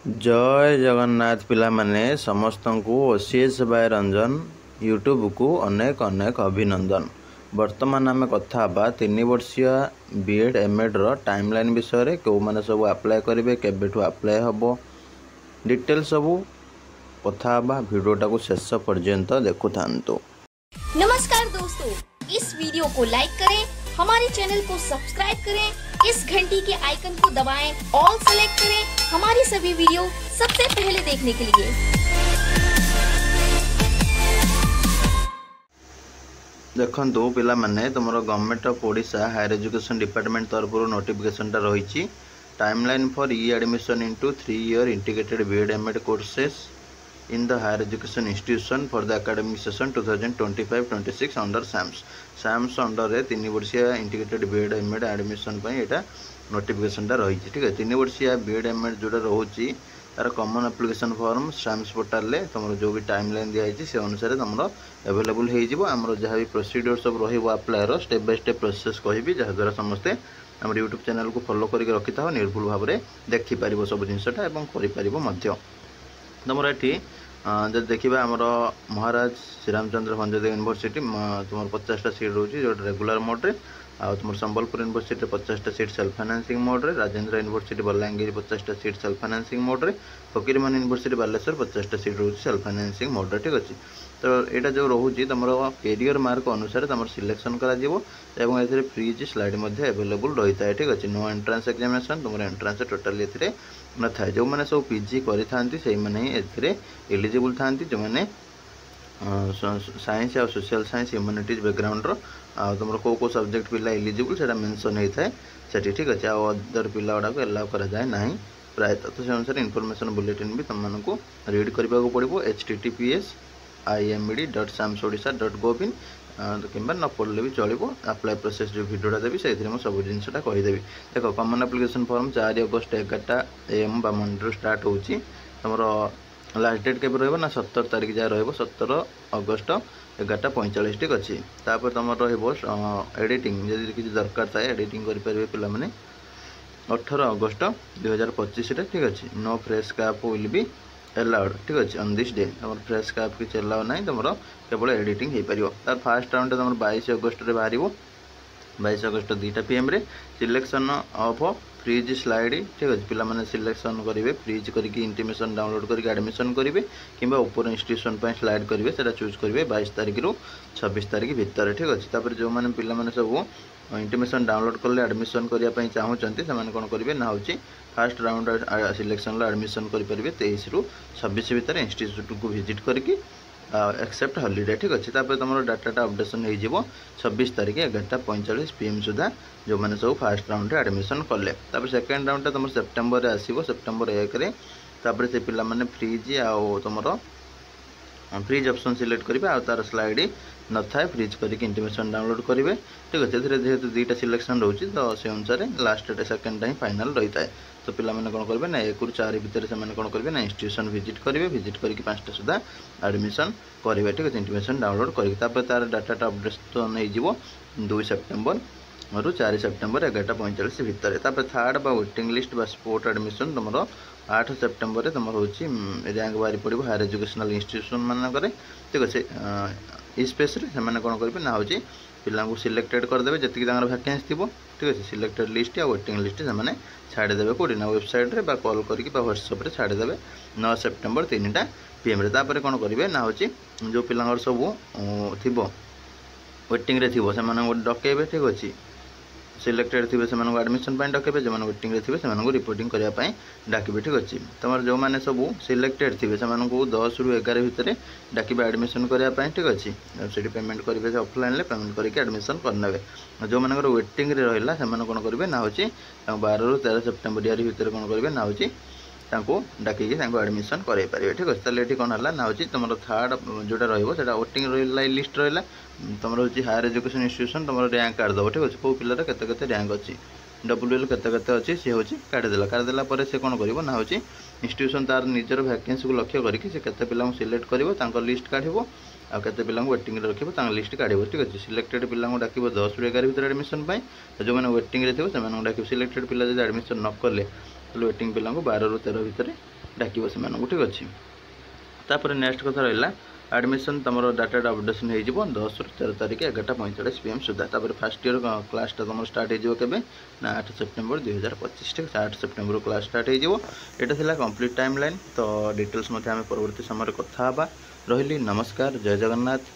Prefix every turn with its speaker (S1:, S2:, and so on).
S1: जय जगन्नाथ पिला माने समस्त को ओसीएस बाय रंजन यूट्यूब को अनेक अनेक अभिनंदन। वर्तमान आम कथा 3 वर्षीय बीएड एमएड रो टाइमलाइन विषय कौ मैंने सब अप्लाई करेंगे केबेठू अप्लाई हम डिटेल सब कथा वीडियोटा को शेष पर्यंत देखु था।
S2: नमस्कार दोस्तों, इस वीडियो को लाइक करें, हमारे चैनल को सब्सक्राइब करें, इस घंटी के आइकन को दबाएं, ऑल सेलेक्ट करें हमारी सभी वीडियो सबसे पहले देखने के लिए।
S1: देखो पिला माने तुम government of Odisha higher education department तरफ नोटिफिकेशन रही timeline for e admission into 3 year integrated BEd MEd courses in the higher education institution for the academic session 2025-26 under SAMS under रे 3 वर्षीय इंटीग्रेटेड बीएड एमएड एडमिशन पई एटा notification टा रही ठीक है। 3 वर्षीय बीएड एमएड जोटा रोची तार common application form SAMS portal ले तुम जो भी टाइमलाइन दिया से अनुसार तुम अवेलेबल हो आमर जहाँ भी प्रोसीड्योर सब रही अप्लाई रो स्टेप बाय स्टेप प्रोसेस कहबी जहाँद्वारा समस्ते आम यूट्यूब चैनल को फॉलो करके रखी था निर्भुल भाव में देखिपार सब जिनसा और तुम ये जब देखा आमर महाराज श्रीरामचंद्र भंजदेव यूनिवर्सिटी तुम 50टा सीट रोचे जो रेगुलर मोड्रे तुम संबलपुर यूनिवर्सिटी 50टा सीट सेल्फ फाइनेंसिंग मोड्रे राजेंद्र यूनिवर्सिटी बलांगीर 50टा सीट सेल्फ फाइनेंसिंग मोड्रे फकीरमोहन यूनिवर्सिटी बालेश्वर 50टा सीट रोचे सेल्फ फाइनेंसिंग मोड्रे ठीक अच्छे। तो यहाँ जो रोचे तुम कैरियर मार्क अनुसार तुम सिलेक्शन कर फ्रीज स्लाइड अवेलेबल रही है ठीक अच्छे। नो एंट्रांस एग्जामिनेशन तुम एंट्रांस टोटाल ये न था जो मैंने सब पीजी करें एलिजिबल था जो मैंने साइंस और सोशल साइंस ह्यूमैनिटीज बैकग्राउंड तुम कौ सब्जेक्ट पिला एलिजिबल से मेंशन होता है ठीक अच्छे। अदर पिला गुड़ाक एलाउ कराए ना प्रायतः तो से अनुसार इनफॉरमेशन बुलेटिन भी तुमको रीड करने को पड़ो https://imed.samsodisha.gov.in कि न पढ़ले भी चलो अप्लाई प्रोसेस जो भिडियोटा देवी से सब जिनसा कहीदेवी। देख common application form 4 August 11 AM बा मंडे स्टार्ट हो तुम लास्ट डेट के ना 17 तारीख जहाँ रही 17 अगस्त 11:45 ठीक अच्छे। तापर तुम एडिटिंग जब किसी दरकार थाए एडिटिंग करेंगे पे 18 अगस्त 2025 ठीक अच्छे। No fresh cap will be allowed ठीक अच्छे ऑन दिस डे तुम फ्रेश कैप किसी एलाउ ना तुम केवल एडिटिंग हो पार। तार फास्ट राउंड तुम 22 अगस्त बाहर 22 अगस्त 2टा PM रे सिलेक्शन ऑफ फ्रीज स्लाइड ठीक अच्छे। पिला माने सिलेक्शन करेंगे फ्रीज करके इंटीमेशन डाउनलोड करके एडमिशन करेंगे कि ऊपर इंस्टीट्यूशन पर स्लाइड करेंगे से चूज करेंगे 22 तारीख रु 26 तारीख भितर ठीक अच्छे। तापर जो मैंने पिला माने सब इंटीमेशन डाउनलोड कले एडमिशन करने चाहूँगी से कौन करेंगे ना हूँ फास्ट राउंड सिलेक्शन एडमिशन करेंगे 23 रु 26 भितर इंस्टीट्यूट को विजिट करके एक्सेप्ट हॉलीडे ठीक अच्छे। तापर तुम डाटा अपडेशन हो 26 तारीख 11:45 PM सुधा जो मैंने सब फास्ट राउंड एडमिशन कले। तापर सेकेंड राउंड तुम सेप्टेम्बर आसो सेप्टेम्बर 1 तापर से पिला माने फ्रीज आउ तुम फ्रीज ऑप्शन सिलेक्ट करेंगे आ तार स्लाइड न था फ्रीज करके इंटीमेशन डाउनलोड करेंगे ठीक अच्छे। जेहेतु 2टा सिलेक्शन रोचे तो से अनुसार लास्ट डेट सेकेंड ही फाइनल रही है। तो पिला माने कौन करेंगे ना 1 ରୁ 4 भितर से कौन करेंगे ना इंस्टीट्यूशन विजिट करेंगे विजिट करके 5टा सुधा एडमिशन करेंगे ठीक अच्छे। इंटीमेशन डाउनलोड करेंगे तार डाटा अपडेशन हो 2 सेप्टेम्बर रु 4 सेप्टेम्बर 11:45 भितर। तापर थर्ड बा वेटिंग लिस्ट बा स्पोर्ट एडमिशन तुम 8 सेप्टेम्बर तुम हूँ रैंक बाहरी पड़ो हायर एजुकेशनल इंस्टीट्यूशन मानक ठीक अच्छे। स्पेस से कौन करेंगे ना हूँ पिला सिलेक्टेड करदे जी वैकेंसी थी ठीक अच्छे। सिलेक्टेड लिस्ट या वेटिंग लिस्ट से छाड़देवे कौटी ना वेबसाइट रे कॉल करके व्हाट्सएप छाड़देवे 9 सेप्टेम्बर 3टा PM तापर कौन करेंगे ना हूँ जो पिला सब थी वेटिंग रे थी से डकेबे ठीक अच्छे। सिलेक्टेड थे से एडमिशन डकेबे जो वेटिंग रे थे से रिपोर्टिंग करने डाकबे ठीक अच्छे। तुम जो मैंने सब सिलेक्टेड थे से 10 ରୁ 11 भितर डाकबे एडमिशन करने ठीक अच्छे। से पेमेंट करेंगे ऑफलाइन पेमेंट करके एडमिशन करने जो मैंने वेटिंग रे रहा से कौन करेंगे ना हूँ 12 ରୁ 13 सेप्टेम्बर या भितर कौन करेंगे ना हूँ डाकिकी एडमिशन कराई पारे ठीक अच्छे। ताले ये कौन है ना हूँ तुम थर्ड जोटा रहा वेटिंग लिस्ट रहा तुम हूँ हायर एजुकेशन इंस्टीट्यूशन तुम रैंक कार्ड दब ठीक अच्छे। कौ पिलार केते रैंक अच्छी WL केते अच्छी सी हूँ काढ़देला से कौन कर ना हूँ इंस्टीट्यूशन तार निजर वैकेंसी को लक्ष्य करके केते पिला सिलेक्ट कर लिस्ट काढ़ आ केते पिला वेटिंग रखिए लिस्ट काढ़ ठीक अच्छे। सिलेक्टेड पिला डाक 10 ରୁ 11 भितर एडमिशन जो मैंने वेटिंग थे डाक सिलेक्टेड पिला जब एडमिशन न कले वेटिंग पिला 12 ରୁ 13 भितर डाक से ठीक अच्छे। तापर नेक्स्ट कथा रहा एडमिशन तुम डाटा अपडेशन हो 10 ରୁ 13 तारीख 11:45 PM सुधा। तापर फर्स्ट ईयर क्लासटा तुम स्टार्ट हो केबे ना 8 सेप्टेम्बर 2025 ठीक है। 8 सेप्टेम्बर क्लास स्टार्ट हो यहाँ कंप्लीट टाइम लाइन। तो डिटेल्स आम परवर्ती समय कथा रही। नमस्कार, जय जगन्नाथ।